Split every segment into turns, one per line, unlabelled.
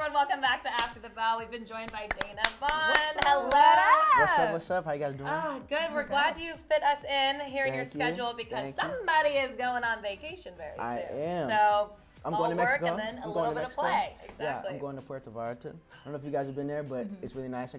everyone. Welcome back to After the Bell. We've been joined by Dana Vaughn. Hello.
What's up? How you guys doing?
Good. We're glad you fit us in here in your schedule because somebody is going on vacation very soon.
I am.
So
I'm going to Mexico.
And then a little bit of play. Exactly.
Yeah, I'm going to Puerto Vallarta. I don't know if you guys have been there, but it's really nice.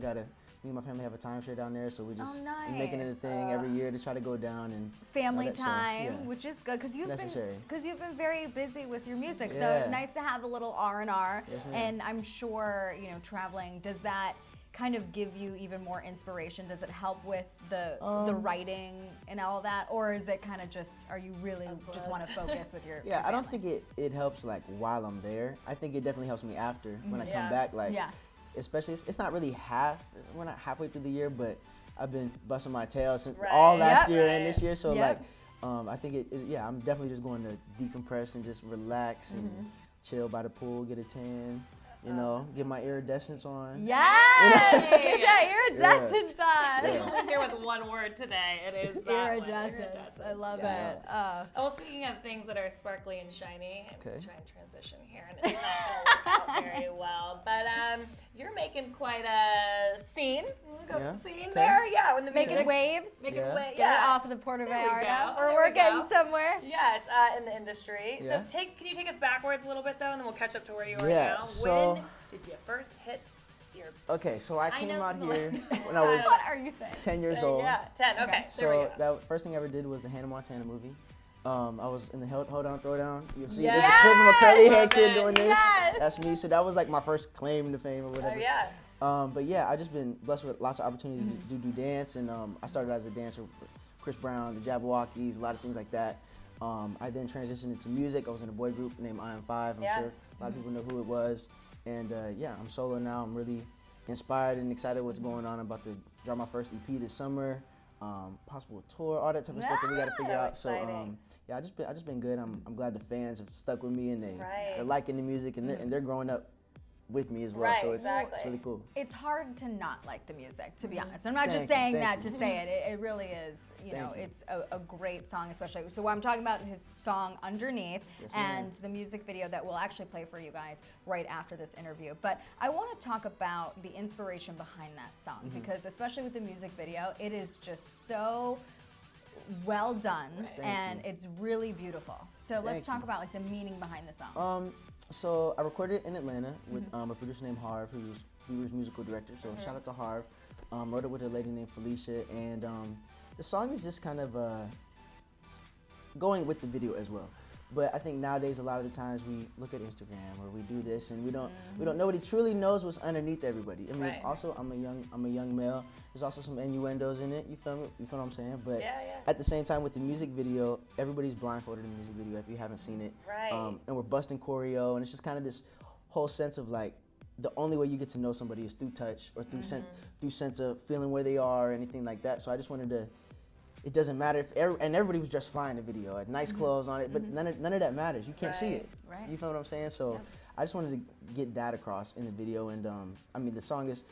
Me and my family have a timeshare down there, so we just making it a thing every year to try to go down and
family time, which is good because you've been very busy with your music.
Yeah.
So nice to have a little R&R.
Yes, ma'am.
And I'm sure traveling, does that kind of give you even more inspiration? Does it help with the writing and all that, or is it kind of just you really just want to focus with your
I don't think it helps like while I'm there. I think it definitely helps me after when I come back. Especially, it's not really we're not halfway through the year, but I've been busting my tail since all last year and this year. So I think I'm definitely just going to decompress and just relax and chill by the pool, get a tan, get my iridescents on.
Yes! Get that iridescents on.
We're only here with one word today. It is
iridescents. I love it.
Well, speaking of things that are sparkly and shiny, I'm going to try and transition here, and it's not going to work out very well. But you're making quite a scene. Scene there, when the
making waves.
Making waves.
Get it off of the Puerto Vallarta. We're getting somewhere.
Yes, in the industry.
Yeah.
So can you take us backwards a little bit though, and then we'll catch up to where you are
Yeah,
now.
so-
When did you first hit your?
Okay, so I came out here when I was
What are you saying?
10 years old.
Yeah, 10. Okay, there we
So
go.
that first thing I ever did was the Hannah Montana movie. I was in the Hold Down, Throw Down. You'll see there's a clip of a curly hair kid doing this.
Yes.
That's me. So that was like my first claim to fame or whatever.
Oh yeah.
But yeah, I've just been blessed with lots of opportunities to do dance, and I started as a dancer with Chris Brown, the Jabberwockies, a lot of things like that. I then transitioned into music. I was in a boy group named I Am 5. I'm sure a lot of people know who it was. And I'm solo now. I'm really inspired and excited what's going on. I'm about to drop my first EP this summer, possible tour, all that type of stuff that we got to figure out. So I just been good. I'm glad the fans have stuck with me and they're liking the music and they're growing up with me as well, so it's really cool.
It's hard to not like the music, to be honest. I'm not just saying that to say it. It really is, it's a great song, especially. So I'm talking about his song Underneath and the music video that we'll actually play for you guys right after this interview. But I want to talk about the inspiration behind that song because especially with the music video, it is just so well done and it's really beautiful. So let's talk about like the meaning behind the song.
So I recorded it in Atlanta with a producer named Harv, who's Weaver's musical director. So shout out to Harv. Wrote it with a lady named Felicia, and the song is just kind of going with the video as well. But I think nowadays a lot of the times we look at Instagram or we do this and we don't nobody truly knows what's underneath everybody. I mean, also I'm a young male. There's also some innuendos in it. You feel me? You feel what I'm saying? But at the same time with the music video, everybody's blindfolded in the music video if you haven't seen it. And we're busting choreo, and it's just kind of this whole sense of like the only way you get to know somebody is through touch or through sense of feeling where they are or anything like that. So I just wanted to. It doesn't matter if everybody was dressed fine in the video, had nice clothes on it, but none of that matters. You can't see it. You feel what I'm saying? So I just wanted to get that across in the video, and I mean the song is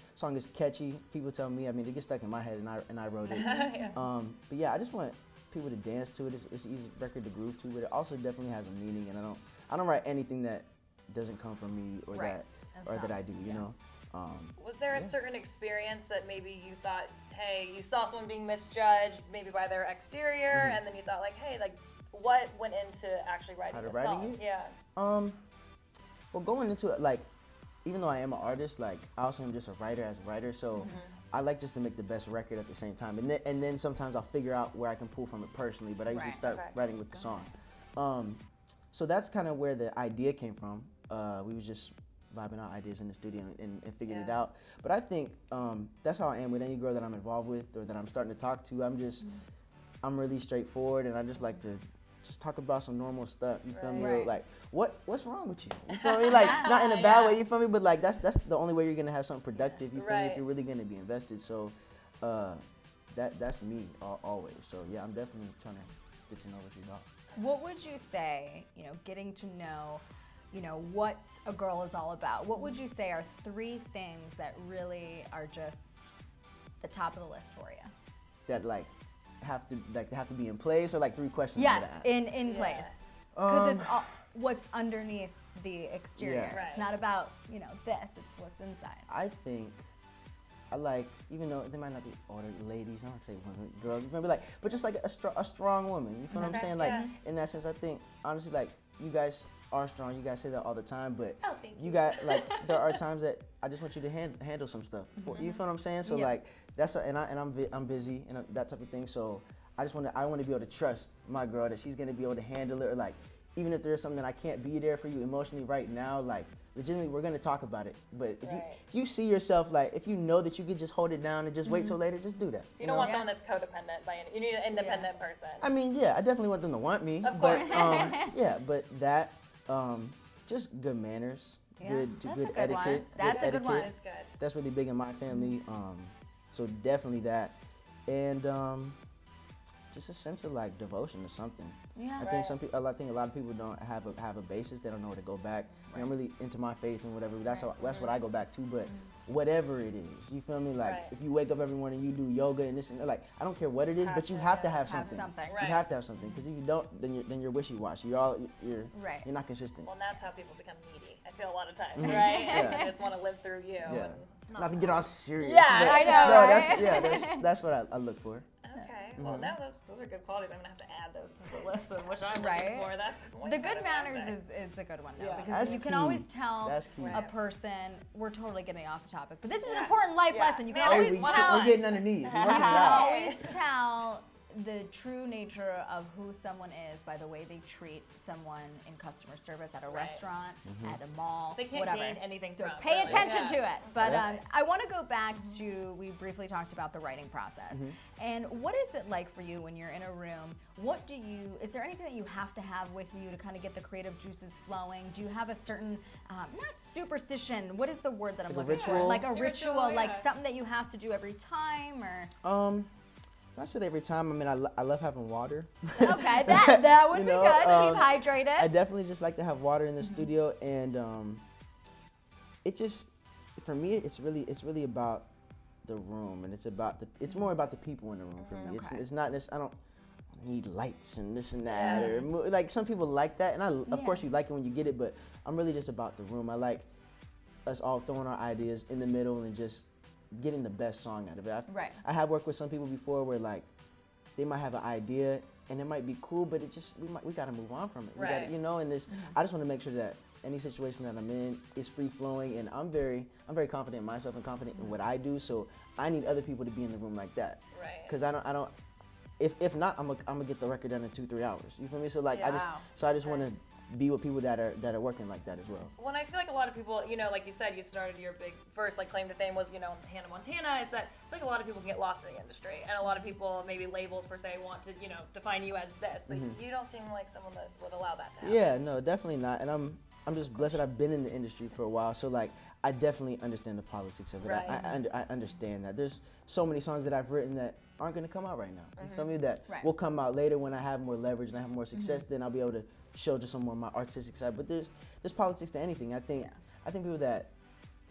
catchy. People tell me, I mean it gets stuck in my head, and I wrote it. But yeah, I just want people to dance to it. It's an easy record to groove to, but it also definitely has a meaning, and I don't write anything that doesn't come from me or that I do. You know.
Was there a certain experience that maybe you thought, hey, you saw someone being misjudged maybe by their exterior, and then you thought like, hey, like what went into actually writing the song?
It? Yeah. Well, going into it, like, even though I am an artist, like I also am just a writer, so I like just to make the best record at the same time, and then sometimes I'll figure out where I can pull from it personally, but I usually start writing with the song. So that's kind of where the idea came from. We was just vibing out ideas in the studio and figured it out. But I think that's how I am with any girl that I'm involved with or that I'm starting to talk to. I'm really straightforward, and I just like to just talk about some normal stuff. You feel me? Like what's wrong with you? You feel me? Like not in a bad way. You feel me? But like that's the only way you're gonna have something productive. You feel me? If you're really gonna be invested. So that's me always. So yeah, I'm definitely trying to get to know what you're about.
What would you say? Getting to know. What a girl is all about. What would you say are 3 things that really are just the top of the list for you?
That have to be in place, or like 3 questions?
Yes, in place. Because what's underneath the exterior.
Yeah.
It's not about, this, it's what's inside.
I think I like, even though they might not be older ladies, I'm not gonna say women, girls, you feel me? Like, but just like a strong woman. You feel what I'm saying? Like, in that sense, I think honestly, like, you guys are strong. You guys say that all the time, but
thank
you got like there are times that I just want you to handle some stuff. You feel what I'm saying? So like and I'm busy and that type of thing. So I want to be able to trust my girl that she's gonna be able to handle it. Or like, even if there's something that I can't be there for you emotionally right now, like legitimately we're gonna talk about it. But if you see yourself, like, if you know that you could just hold it down and just wait till later, just do that.
So you don't want someone that's codependent you need an independent person.
I mean, yeah, I definitely want them to want me.
Of course.
But but that just good manners, good etiquette.
That's a good one.
That's good.
That's really big in my family. So definitely that, and just a sense of like devotion to something.
Yeah.
I think a lot of people don't have a basis. They don't know where to go back. And I'm really into my faith and whatever. That's what I go back to. But whatever it is, you feel me? Like if you wake up every morning, you do yoga and this and that, like, I don't care what it is, but you have to have something. You have to have something, because if you don't, then you're wishy-washy. You're not consistent.
Well, that's how people become needy. I feel a lot of times, right? They just want to live through you.
Yeah.
And it's
not to get all serious.
Yeah,
but,
I know.
No, that's what I look for.
Okay. Well, now those are good qualities. I'm gonna have to add those to the list of which I'm looking for. That's
the good manners is a good one though, because
that's
you can
key.
always tell a person. We're totally getting off the topic, but this is an important life lesson. You can always tell.
We're getting underneath.
You can always tell the true nature of who someone is by the way they treat someone in customer service at a restaurant, at a mall,
they can't
whatever.
gain anything
so
from
pay
it.
attention to it. But I want to go back to, we briefly talked about the writing process. And what is it like for you when you're in a room? Is there anything that you have to have with you to kind of get the creative juices flowing? Do you have a certain, not superstition, what is the word that I'm looking for? Like a ritual, like something that you have to do every time, or?
I said every time. I mean, I love having water.
Okay, that would be good. Keep hydrated.
I definitely just like to have water in the studio, and it just, for me, it's really about the room, and it's more about the people in the room for me. It's not this. I don't need lights and this and that, or like some people like that, and of course you like it when you get it, but I'm really just about the room. I like us all throwing our ideas in the middle and just getting the best song out of it. I have worked with some people before where like they might have an idea and it might be cool, but it just we got to move on from it. We gotta, and this I just want to make sure that any situation that I'm in is free flowing, and I'm very confident in myself and confident in what I do. So I need other people to be in the room like that.
Right.
Because I don't. If not, I'm gonna get the record done in 2-3 hours. You feel me? So like I just want to be with people that are working like that as well.
Well, and I feel like a lot of people, like you said, you started your big first claim to fame was, Hannah Montana. It's like a lot of people can get lost in the industry, and a lot of people, maybe labels per se, want to, define you as this, but you don't seem like someone that would allow that to happen.
Yeah, no, definitely not. And I'm just blessed that I've been in the industry for a while, so like I definitely understand the politics of it.
Right.
I understand that. There's so many songs that I've written that aren't gonna come out right now. You feel me? That will come out later when I have more leverage and I have more success. Then I'll be able to show just some more of my artistic side. But there's politics to anything. I think people that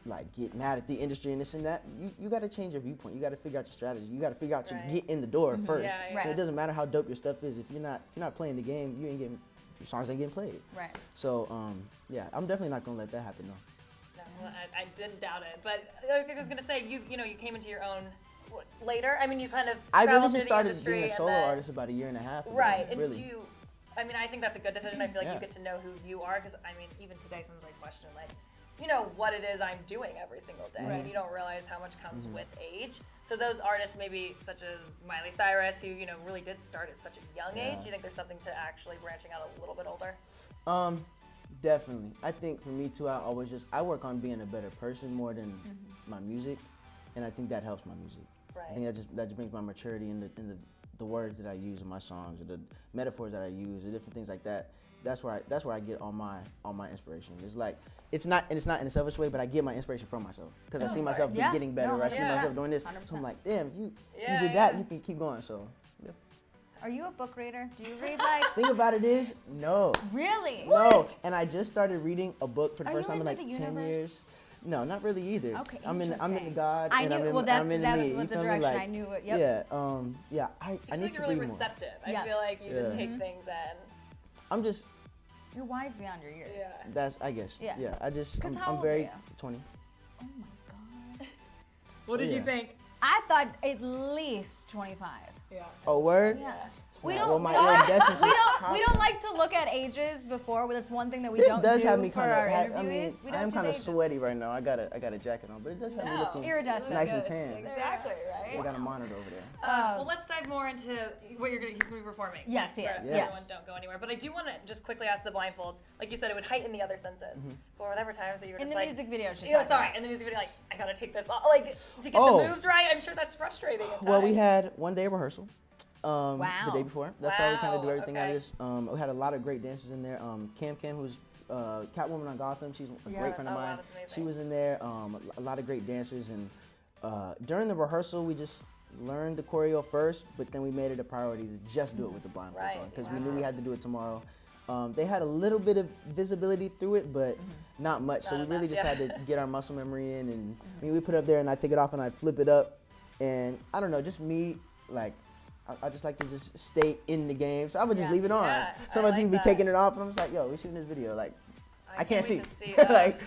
like get mad at the industry and this and that, you got to change your viewpoint. You got to figure out your strategy. You got to figure out to get in the door first.
Yeah.
It doesn't matter how dope your stuff is. If you're not playing the game, your songs ain't getting played.
Right.
So I'm definitely not gonna let that happen though.
No, I didn't doubt it, but I was gonna say you came into your own later. I mean, you kind of
I really
traveled
just
through the
started being a solo artist about a year and a half ago.
Right, and
really.
I think that's a good decision. I feel like you get to know who you are, because I mean, even today, someone's like question what it is I'm doing every single day, and you don't realize how much comes with age. So those artists, maybe such as Miley Cyrus, who really did start at such a young age. Do you think there's something to actually branching out a little bit older?
Definitely. I think for me too, I work on being a better person more than my music, and I think that helps my music.
Right.
I think that just brings my maturity in the words that I use in my songs, or the metaphors that I use, or different things like that. That's where I get all my inspiration. It's not in a selfish way, but I get my inspiration from myself, because I see myself getting better. I see myself doing this, 100%. So I'm like, damn, if you did that, you can keep going. So. Yeah.
Are you a book reader? Do you read
Thing about it is, no.
Really?
No.
What?
And I just started reading a book for the first time in
into
like
the
10
universe?
years. No, not really either.
Okay,
I'm in the God.
I
and
knew.
I'm in,
Well, that's
I'm in
that
me.
was what the
You feel me?
direction
Like,
I knew. Yep.
Yeah. I need to
really
read more.
receptive. I feel like you just take things in.
I'm just
You're wise beyond your years.
Yeah.
That's, I guess.
Yeah.
Yeah.
How
I'm
old
very
are you?
20.
Oh my God.
What did you think?
I thought at least 25.
Yeah.
Oh, word?
Yeah.
We
We
don't.
don't.
Well, my iridescence
We don't like to look at ages before. That's one thing that we
This
don't
does
do
have me
for
kind
our
of.
interviews. We don't
I am
do
kind of
ages.
sweaty right now. I got a jacket on, but it does have me
No.
looking
Iridescent.
nice and
Good.
tan.
Exactly, right?
I got a monitor over there.
Well, let's dive more into what he's going to be performing.
Yes,
next
he
for
is.
us, so
Yes.
everyone don't go anywhere. But I do want to just quickly ask the blindfolds. Like you said, it would heighten the other senses. But were there times that you were
In
just
the
like,
music video, she's
yeah,
talking
sorry,
about.
in the music video, like I gotta take this off, like to get
Oh.
the moves right. I'm sure that's frustrating. At
Well, we
times.
had one day of rehearsal. The
Wow.
day before. That's how we kind of do
Wow,
everything
okay.
out of this. We had a lot of great dancers in there. Cam, who's Catwoman on Gotham. She's a
Yeah.
great friend of
Oh, wow,
mine.
that's amazing.
She was in there. A lot of great dancers. And during the rehearsal, we just learned the choreo first, but then we made it a priority to just do it with the blindfolds
Right,
on because
wow.
we knew we had to do it tomorrow. They had a little bit of visibility through it, but not much. So we
Not
really
enough,
just
yeah.
had to get our muscle memory in. And I mean, we put it up there, and I take it off, and I flip it up. And I don't know, just me, like, I just like to just stay in the game. So I would just
Yeah.
leave it on.
Yeah,
Somebody
I like
people be
that.
taking it off, and I'm just like, yo, we're shooting this video. Like, I can't see.
wait to see that.
Like,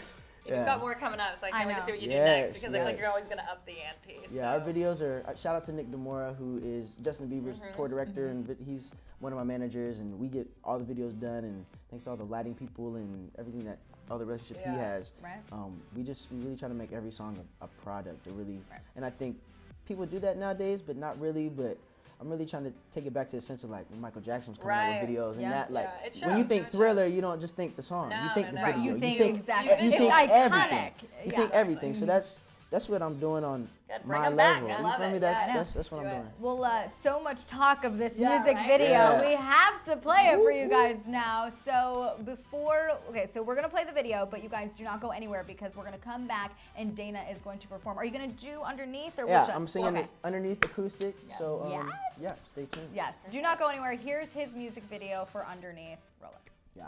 You've
yeah.
got more coming up, so I
I
can't wait to
know.
see what you do
Yes,
next because I feel like
yes.
you're always gonna up the ante.
Yeah, our
so.
videos are. Shout out to Nick Demora, who is Justin Bieber's tour director, and he's one of my managers. And we get all the videos done, and thanks to all the lighting people and everything that all the relationship he
Yeah.
has.
Right.
We really try to make every song a product.
Right.
And I think people do that nowadays, but not really. But I'm really trying to take it back to the sense of like when Michael Jackson was coming out
Right.
with videos and
Yeah.
that like
Yeah, it
when you
shows,
think
it
Thriller, you don't just think the song.
No,
you think
no,
the
no.
video.
You think exactly.
you
It's
think
iconic.
everything. You
Yeah.
think everything. So that's what I'm doing on
Good, bring
my
'em back.
level.
I
You
love
feel
it.
me?
Yeah.
That's what
Do
I'm
it.
doing.
Well, so much talk of this
Yeah,
music
right?
video.
Yeah.
We have to play it for you guys now. So so we're gonna play the video, but you guys do not go anywhere because we're gonna come back and Dana is going to perform. Are you gonna do underneath or
Yeah,
which?
I'm singing
Okay.
it underneath acoustic. So
Yes.
yeah, stay tuned.
Yes. Do not go anywhere. Here's his music video for Underneath. Roll it.
Yeah.